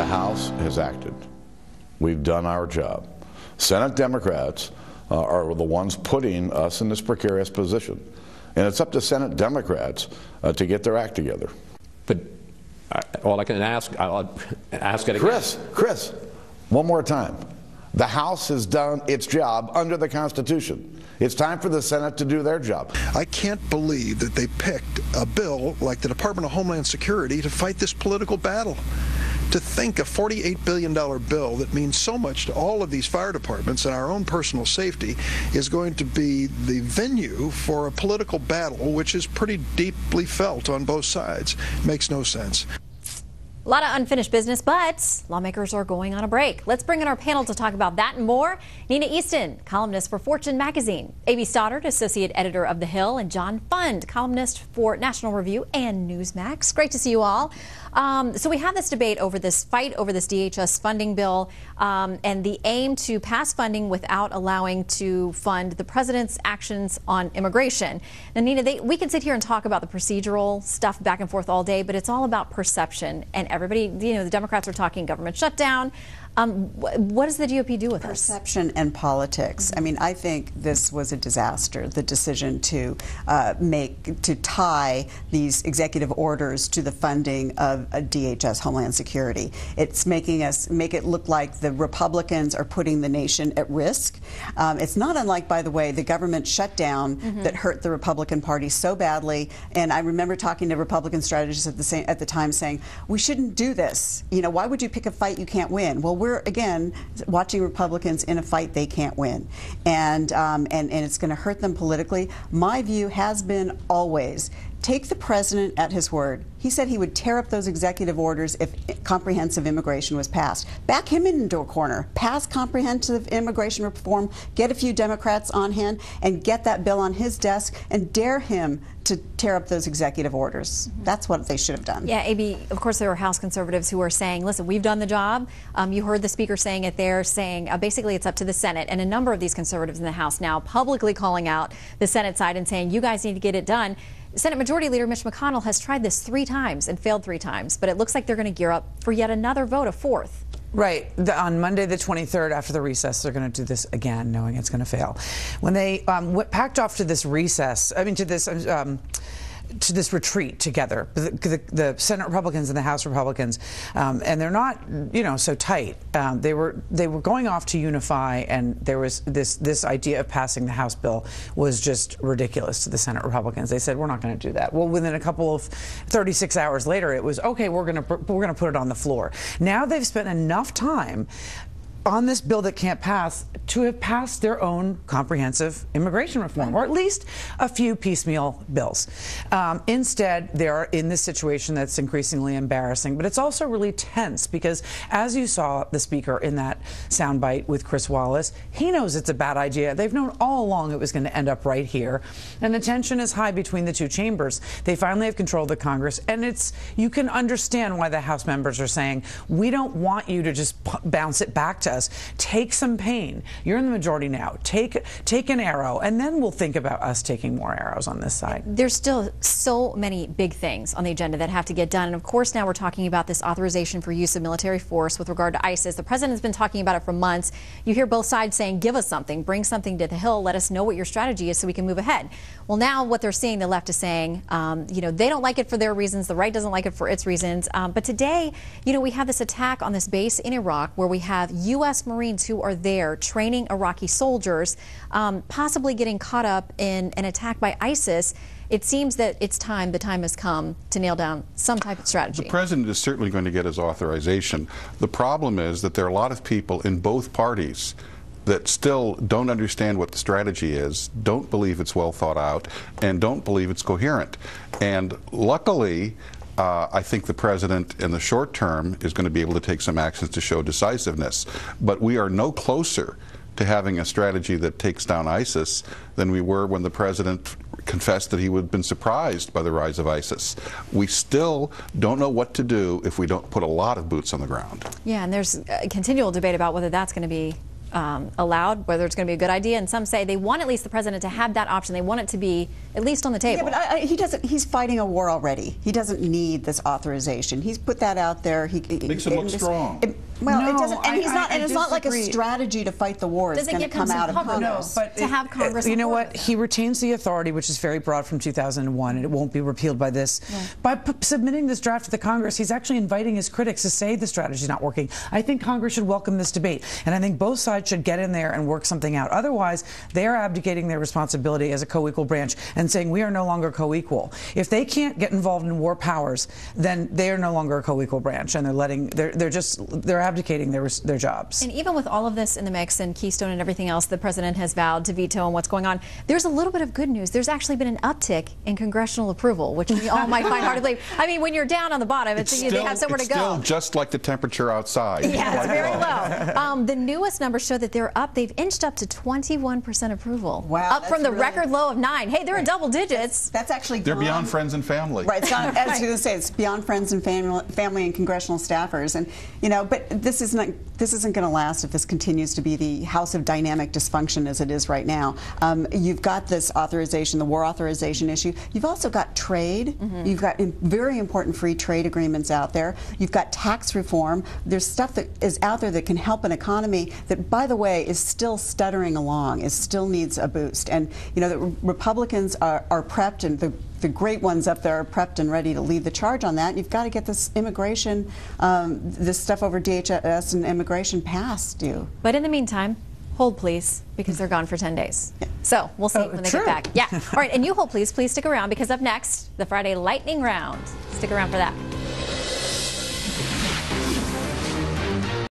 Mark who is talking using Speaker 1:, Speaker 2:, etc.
Speaker 1: The House has acted. We've done our job. Senate Democrats are the ones putting us in this precarious position. And it's up to Senate Democrats to get their act together.
Speaker 2: But all I can ask, I'll ask it again.
Speaker 1: Chris, one more time. The House has done its job under the Constitution. It's time for the Senate to do their job.
Speaker 3: I can't believe that they picked a bill like the Department of Homeland Security to fight this political battle. To think a $48 billion bill that means so much to all of these fire departments and our own personal safety is going to be the venue for a political battle which is pretty deeply felt on both sides makes no sense.
Speaker 4: A lot of unfinished business, but lawmakers are going on a break. Let's bring in our panel to talk about that and more. Nina Easton, columnist for Fortune magazine. A.B. Stoddard, associate editor of The Hill, and John Fund, columnist for National Review and Newsmax. Great to see you all. So we have this debate over this fight over this DHS funding bill and the aim to pass funding without allowing to fund the president's actions on immigration. Now, Nina, we can sit here and talk about the procedural stuff back and forth all day, but it's all about perception. And everybody, the Democrats are talking government shutdown. What does the GOP do with this?
Speaker 5: Perception and politics. I mean, I think this was a disaster, the decision to tie these executive orders to the funding of DHS Homeland Security. It's make it look like the Republicans are putting the nation at risk. It's not unlike, by the way, the government shutdown that hurt the Republican Party so badly. And I remember talking to Republican strategists at the time saying, we shouldn't do this. Why would you pick a fight you can't win? Well, we're again watching Republicans in a fight they can't win, and it's going to hurt them politically. My view has been always take the president at his word. He said he would tear up those executive orders if comprehensive immigration was passed. Back him into a corner. Pass comprehensive immigration reform, get a few Democrats on hand, and get that bill on his desk, and dare him to tear up those executive orders. That's what they should have done.
Speaker 4: Yeah, A.B., of course there are House conservatives who are saying, listen, we've done the job. You heard the speaker saying it there, saying basically it's up to the Senate. And a number of these conservatives in the House now publicly calling out the Senate side and saying, you guys need to get it done. Senate Majority Leader Mitch McConnell has tried this 3 times and failed 3 times, but it looks like they're going to gear up for yet another vote, a 4th.
Speaker 6: Right. On Monday the 23rd, after the recess, they're going to do this again, knowing it's going to fail. When they packed off to this recess, to this retreat together, the Senate Republicans and the House Republicans, and they're not, so tight. They were going off to unify, and there was this idea of passing the House bill was just ridiculous to the Senate Republicans. They said, we're not going to do that. Well, within a couple of 36 hours later, it was okay. We're going to put it on the floor. Now they've spent enough time on this bill that can't pass to have passed their own comprehensive immigration reform, or at least a few piecemeal bills. Instead, they're in this situation that's increasingly embarrassing, but it's also really tense because, as you saw the speaker in that soundbite with Chris Wallace, he knows it's a bad idea. They've known all along it was going to end up right here, and the tension is high between the 2 chambers. They finally have control of the Congress, and you can understand why the House members are saying, we don't want you to just bounce it back to us. Take some pain. You're in the majority now. Take an arrow, and then we'll think about us taking more arrows on this side.
Speaker 4: There's still so many big things on the agenda that have to get done. And of course, now we're talking about this authorization for use of military force with regard to ISIS. The president has been talking about it for months. You hear both sides saying, give us something, bring something to the Hill, let us know what your strategy is so we can move ahead. Well, now what they're seeing, the left is saying, they don't like it for their reasons. The right doesn't like it for its reasons. But today, we have this attack on this base in Iraq where we have U.S. Marines who are there training Iraqi soldiers, possibly getting caught up in an attack by ISIS. It seems that the time has come to nail down some type of strategy.
Speaker 7: The president is certainly going to get his authorization. The problem is that there are a lot of people in both parties that still don't understand what the strategy is, don't believe it's well thought out, and don't believe it's coherent. And luckily, I think the president in the short term is going to be able to take some actions to show decisiveness. But we are no closer to having a strategy that takes down ISIS than we were when the president confessed that he would have been surprised by the rise of ISIS. We still don't know what to do if we don't put a lot of boots on the ground.
Speaker 4: Yeah, and there's a continual debate about whether that's going to be allowed, whether it's going to be a good idea. And some say they want at least the president to have that option. They want it to be at least on the table.
Speaker 5: Yeah, but he doesn't. He's fighting a war already. He doesn't need this authorization. He's put that out there.
Speaker 7: Makes him look strong.
Speaker 5: Well,
Speaker 6: No,
Speaker 5: it doesn't, and he's not. And it's not like a
Speaker 6: disagree.
Speaker 5: strategy to fight the war. It's
Speaker 4: Doesn't
Speaker 5: going to
Speaker 4: give him
Speaker 5: come out
Speaker 4: some
Speaker 5: of
Speaker 4: cover,
Speaker 5: Congress.
Speaker 4: though, to have Congress.
Speaker 6: You know
Speaker 4: support
Speaker 6: what?
Speaker 4: it.
Speaker 6: He retains the authority, which is very broad from 2001, and it won't be repealed by this. By submitting this draft to the Congress, he's actually inviting his critics to say the strategy is not working. I think Congress should welcome this debate, and I think both sides should get in there and work something out. Otherwise, they are abdicating their responsibility as a co-equal branch and saying we are no longer co-equal. If they can't get involved in war powers, then they are no longer a co-equal branch, and they're abdicating their jobs.
Speaker 4: And even with all of this in the mix and Keystone and everything else the president has vowed to veto and what's going on, there's a little bit of good news. There's actually been an uptick in congressional approval, which we all might find hard to believe. I mean, when you're down on the bottom, they have somewhere to go.
Speaker 7: It's still just like the temperature outside.
Speaker 4: Yeah, it's very low. The newest numbers show that they're up. They've inched up to 21% approval.
Speaker 5: Wow,
Speaker 4: up from the record low of 9. Hey, they're in double digits.
Speaker 5: That's actually
Speaker 7: They're beyond friends and family.
Speaker 5: Right. It's not, as I was going to say, it's beyond friends and family and congressional staffers. And but this isn't going to last if this continues to be the house of dynamic dysfunction as it is right now. You've got this authorization, the war authorization issue. You've also got trade. You've got very important free trade agreements out there. You've got tax reform. There's stuff that is out there that can help an economy that, by the way, is still stuttering along. It still needs a boost. And the Republicans are prepped, and the great ones up there are prepped and ready to lead the charge on that. You've got to get this immigration, this stuff over DHS and immigration passed due.
Speaker 4: But in the meantime, hold please, because they're gone for 10 days.
Speaker 5: Yeah.
Speaker 4: So we'll see when they
Speaker 6: true.
Speaker 4: get back. Yeah. All right, and you hold please stick around, because up next, the Friday Lightning Round. Stick around for that.